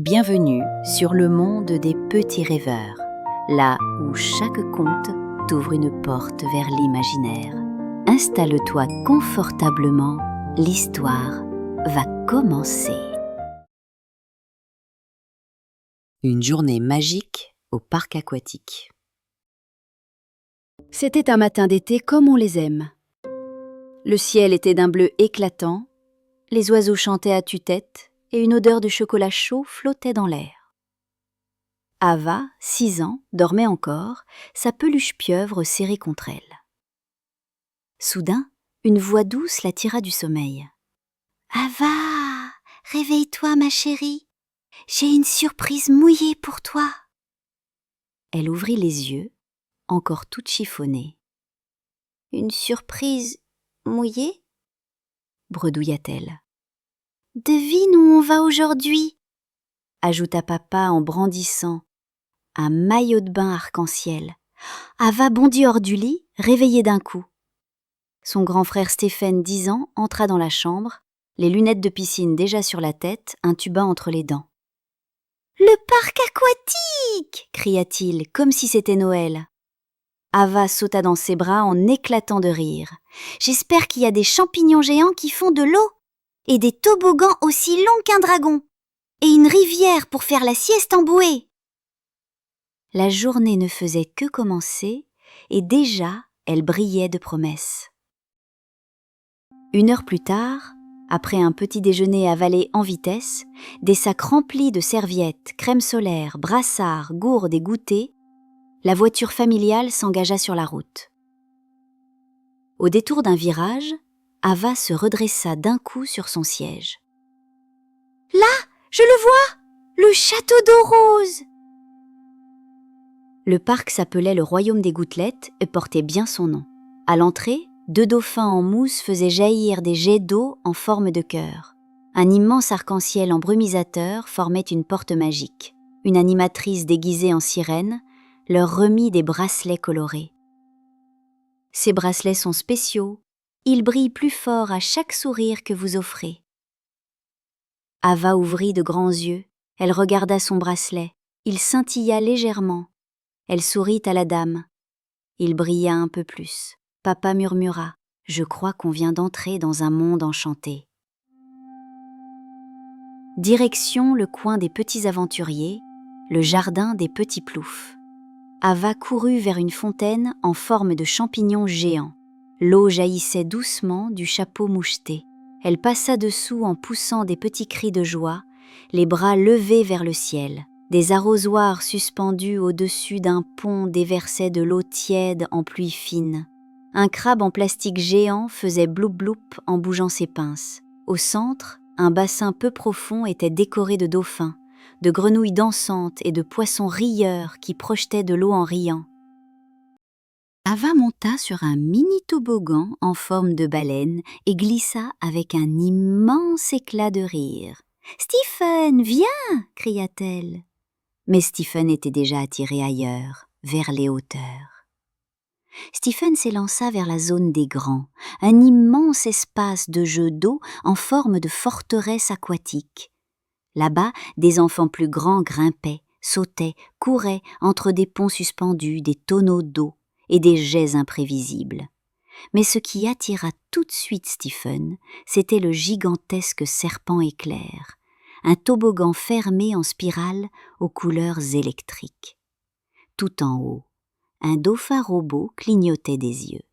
Bienvenue sur le monde des petits rêveurs, là où chaque conte t'ouvre une porte vers l'imaginaire. Installe-toi confortablement, l'histoire va commencer. Une journée magique au parc aquatique. C'était un matin d'été comme on les aime. Le ciel était d'un bleu éclatant, les oiseaux chantaient à tue-tête et une odeur de chocolat chaud flottait dans l'air. Ava, 6 ans, dormait encore, sa peluche pieuvre serrée contre elle. Soudain, une voix douce la tira du sommeil. « Ava, réveille-toi ma chérie, j'ai une surprise mouillée pour toi. » Elle ouvrit les yeux, encore toute chiffonnée. « Une surprise mouillée ?» bredouilla-t-elle. « Devine où on va aujourd'hui » ajouta papa en brandissant un maillot de bain arc-en-ciel. Ava bondit hors du lit, réveillée d'un coup. Son grand frère Stéphane, 10 ans, entra dans la chambre, les lunettes de piscine déjà sur la tête, un tuba entre les dents. « Le parc aquatique !» cria-t-il, comme si c'était Noël. Ava sauta dans ses bras en éclatant de rire. « J'espère qu'il y a des champignons géants qui font de l'eau et des toboggans aussi longs qu'un dragon, et une rivière pour faire la sieste en bouée. » La journée ne faisait que commencer, et déjà elle brillait de promesses. 1 heure plus tard, après un petit déjeuner avalé en vitesse, des sacs remplis de serviettes, crème solaire, brassards, gourdes et goûters, la voiture familiale s'engagea sur la route. Au détour d'un virage, Ava se redressa d'un coup sur son siège. « Là, je le vois, le château d'eau rose !» Le parc s'appelait le Royaume des Gouttelettes et portait bien son nom. À l'entrée, 2 dauphins en mousse faisaient jaillir des jets d'eau en forme de cœur. Un immense arc-en-ciel en brumisateur formait une porte magique. Une animatrice déguisée en sirène leur remit des bracelets colorés. Ces bracelets sont spéciaux. Ils brillent plus fort à chaque sourire que vous offrez. Ava ouvrit de grands yeux. Elle regarda son bracelet. Il scintilla légèrement. Elle sourit à la dame. Il brilla un peu plus. Papa murmura « Je crois qu'on vient d'entrer dans un monde enchanté. » Direction le coin des petits aventuriers, le jardin des petits ploufs. Ava courut vers une fontaine en forme de champignon géant. L'eau jaillissait doucement du chapeau moucheté. Elle passa dessous en poussant des petits cris de joie, les bras levés vers le ciel. Des arrosoirs suspendus au-dessus d'un pont déversaient de l'eau tiède en pluie fine. Un crabe en plastique géant faisait bloup-bloup en bougeant ses pinces. Au centre, un bassin peu profond était décoré de dauphins, de grenouilles dansantes et de poissons rieurs qui projetaient de l'eau en riant. Ava monta sur un mini toboggan en forme de baleine et glissa avec un immense éclat de rire. « Stephen, viens !» cria-t-elle. Mais Stephen était déjà attiré ailleurs, vers les hauteurs. Stephen s'élança vers la zone des grands, un immense espace de jeux d'eau en forme de forteresse aquatique. Là-bas, des enfants plus grands grimpaient, sautaient, couraient entre des ponts suspendus, des tonneaux d'eau et des jets imprévisibles. Mais ce qui attira tout de suite Stephen, c'était le gigantesque serpent éclair, un toboggan fermé en spirale aux couleurs électriques. Tout en haut, un dauphin robot clignotait des yeux.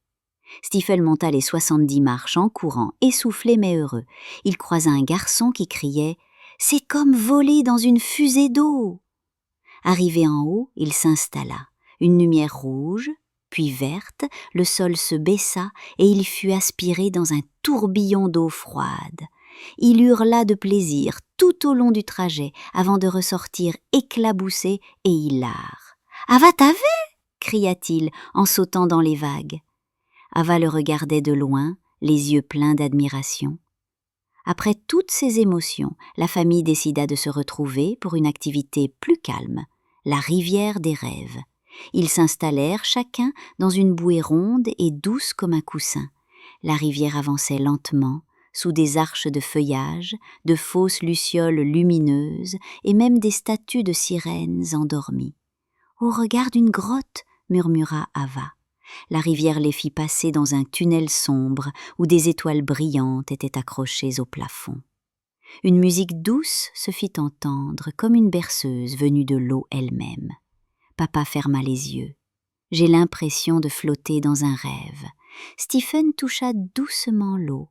Stephen monta les 70 marches en courant, essoufflé mais heureux. Il croisa un garçon qui criait « C'est comme voler dans une fusée d'eau !» Arrivé en haut, il s'installa. Une lumière rouge, puis verte, le sol se baissa et il fut aspiré dans un tourbillon d'eau froide. Il hurla de plaisir tout au long du trajet avant de ressortir éclaboussé et hilar. « Ava, t'as vu ?» cria-t-il en sautant dans les vagues. Ava le regardait de loin, les yeux pleins d'admiration. Après toutes ces émotions, la famille décida de se retrouver pour une activité plus calme, la rivière des rêves. Ils s'installèrent chacun dans une bouée ronde et douce comme un coussin. La rivière avançait lentement, sous des arches de feuillage, de fausses lucioles lumineuses et même des statues de sirènes endormies. « Au regard d'une grotte !» murmura Ava. La rivière les fit passer dans un tunnel sombre où des étoiles brillantes étaient accrochées au plafond. Une musique douce se fit entendre comme une berceuse venue de l'eau elle-même. Papa ferma les yeux. J'ai l'impression de flotter dans un rêve. Stephen toucha doucement l'eau.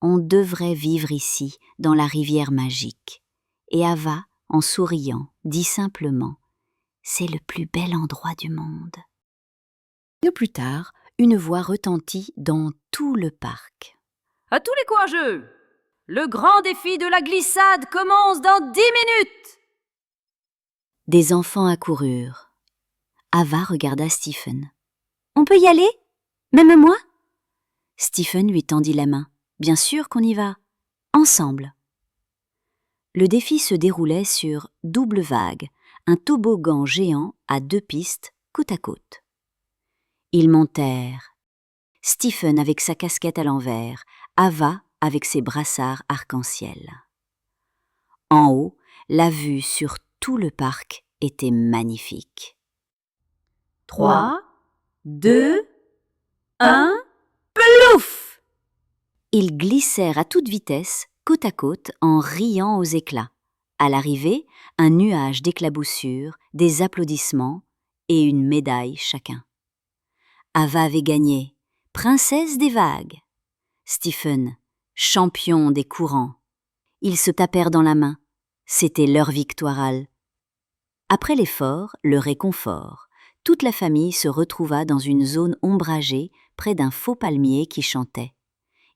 On devrait vivre ici, dans la rivière magique. Et Ava, en souriant, dit simplement « C'est le plus bel endroit du monde. » Plus tard, une voix retentit dans tout le parc. « À tous les courageux! Le grand défi de la glissade commence dans 10 minutes !» Des enfants accoururent. Ava regarda Stephen. « On peut y aller? Même moi ?» Stephen lui tendit la main. « Bien sûr qu'on y va. Ensemble. » Le défi se déroulait sur double vague, un toboggan géant à 2 pistes, côte à côte. Ils montèrent. Stephen avec sa casquette à l'envers, Ava avec ses brassards arc-en-ciel. En haut, la vue sur tout le parc était magnifique. 3, 2, 1, plouf! Ils glissèrent à toute vitesse, côte à côte, en riant aux éclats. À l'arrivée, un nuage d'éclaboussures, des applaudissements et une médaille chacun. Ava avait gagné, princesse des vagues. Stephen, champion des courants. Ils se tapèrent dans la main. C'était leur victoire. Après l'effort, le réconfort, toute la famille se retrouva dans une zone ombragée près d'un faux palmier qui chantait.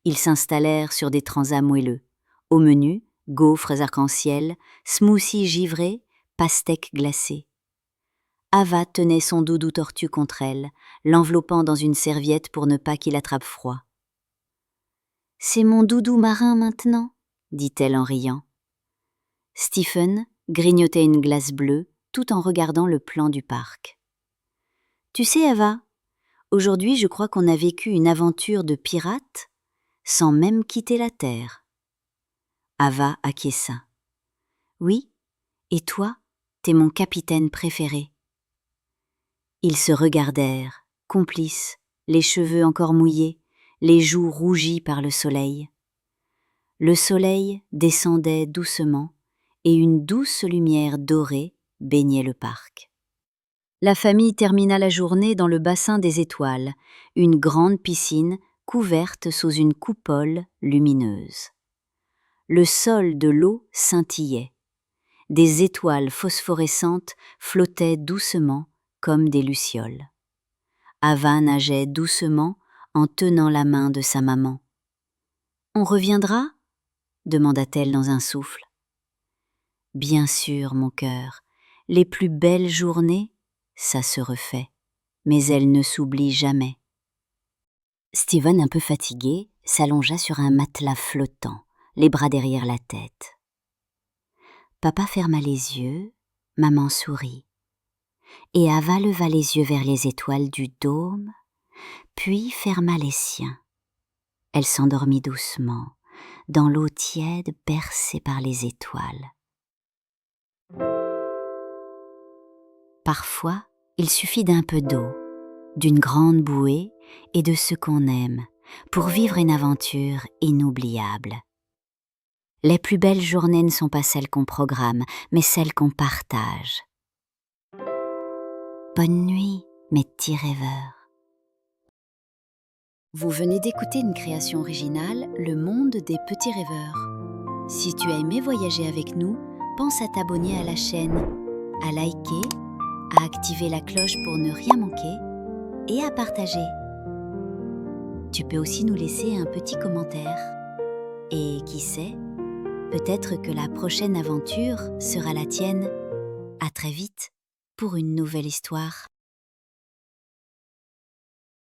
Ils s'installèrent sur des transats moelleux. Au menu, gaufres arc-en-ciel, smoothies givrés, pastèques glacés. Ava tenait son doudou tortue contre elle, l'enveloppant dans une serviette pour ne pas qu'il attrape froid. « C'est mon doudou marin maintenant » dit-elle en riant. Stephen grignotait une glace bleue tout en regardant le plan du parc. « Tu sais, Ava, aujourd'hui je crois qu'on a vécu une aventure de pirate sans même quitter la terre. » Ava acquiesça. « Oui, et toi, t'es mon capitaine préféré. » Ils se regardèrent, complices, les cheveux encore mouillés, les joues rougies par le soleil. Le soleil descendait doucement et une douce lumière dorée baignait le parc. La famille termina la journée dans le bassin des étoiles, une grande piscine couverte sous une coupole lumineuse. Le sol de l'eau scintillait. Des étoiles phosphorescentes flottaient doucement comme des lucioles. Ava nageait doucement en tenant la main de sa maman. « On reviendra ?» demanda-t-elle dans un souffle. « Bien sûr, mon cœur, les plus belles journées, ça se refait, mais elles ne s'oublient jamais. » Stephen, un peu fatigué, s'allongea sur un matelas flottant, les bras derrière la tête. Papa ferma les yeux, maman sourit. Et Ava leva les yeux vers les étoiles du dôme, puis ferma les siens. Elle s'endormit doucement, dans l'eau tiède bercée par les étoiles. Parfois, il suffit d'un peu d'eau, d'une grande bouée et de ce qu'on aime pour vivre une aventure inoubliable. Les plus belles journées ne sont pas celles qu'on programme, mais celles qu'on partage. Bonne nuit, mes petits rêveurs. Vous venez d'écouter une création originale, Le Monde des Petits Rêveurs. Si tu as aimé voyager avec nous, pense à t'abonner à la chaîne, à liker, à activer la cloche pour ne rien manquer et à partager. Tu peux aussi nous laisser un petit commentaire. Et qui sait, peut-être que la prochaine aventure sera la tienne. À très vite pour une nouvelle histoire.